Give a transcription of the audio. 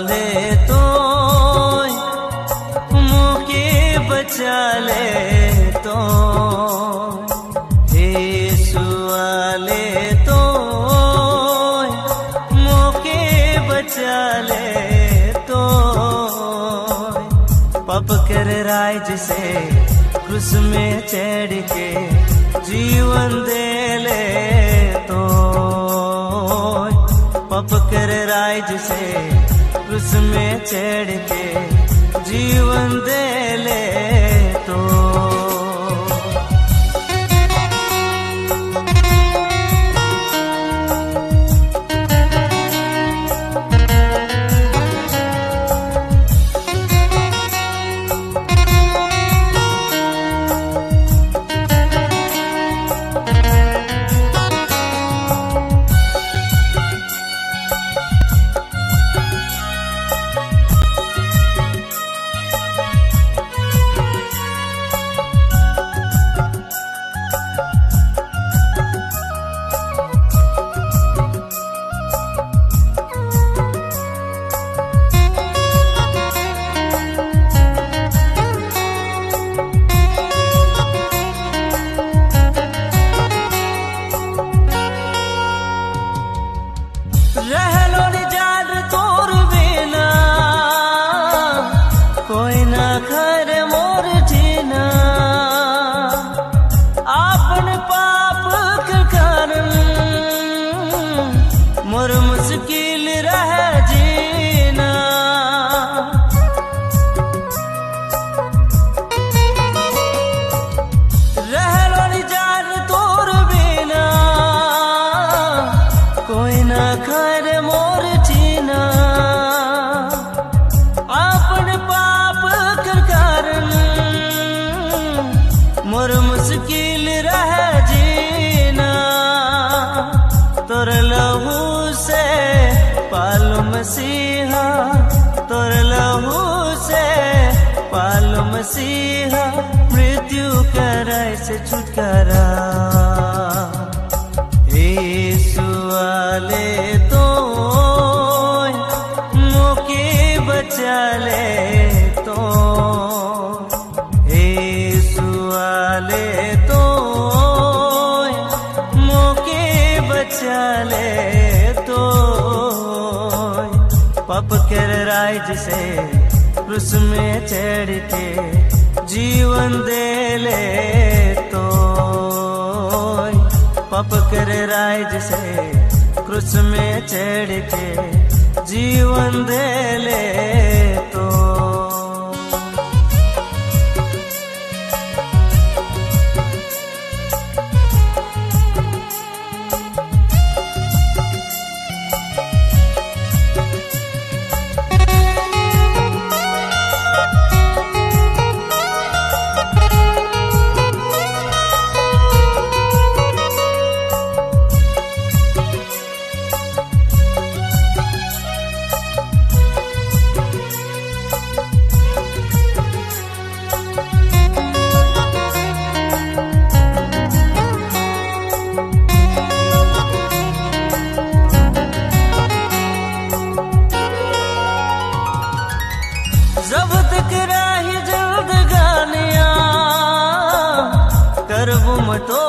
ले तो मुके बचा ले तो ले तो मुके बचा ले तो पप कर राज से क्रूस में चढ़ के जीवन दे ले तो पप कर राज से क्रूस में चढ़ के जीवन दे ले तो कोई ना खर मोर जीना आपन पाप के कारण मोर मुश्किल रह जीना रहलोनी जान तोर बिना कोई ना खर मोर जीना मोर मुश्किल रह जीना तोर लहू से पालो मसीहा तोर लहू से पालो मसीहा मृत्यु कराय से छुटकारा यीशु ले तो मुके बचा ले तो ले तो मुके बचा ले तो पप कर राज से क्रूस में चढ़ के जीवन दे ले तो पप कर राज से क्रूस में चढ़ के जीवन दे ले तो जब तक राही जल्द गानिया करबू मतो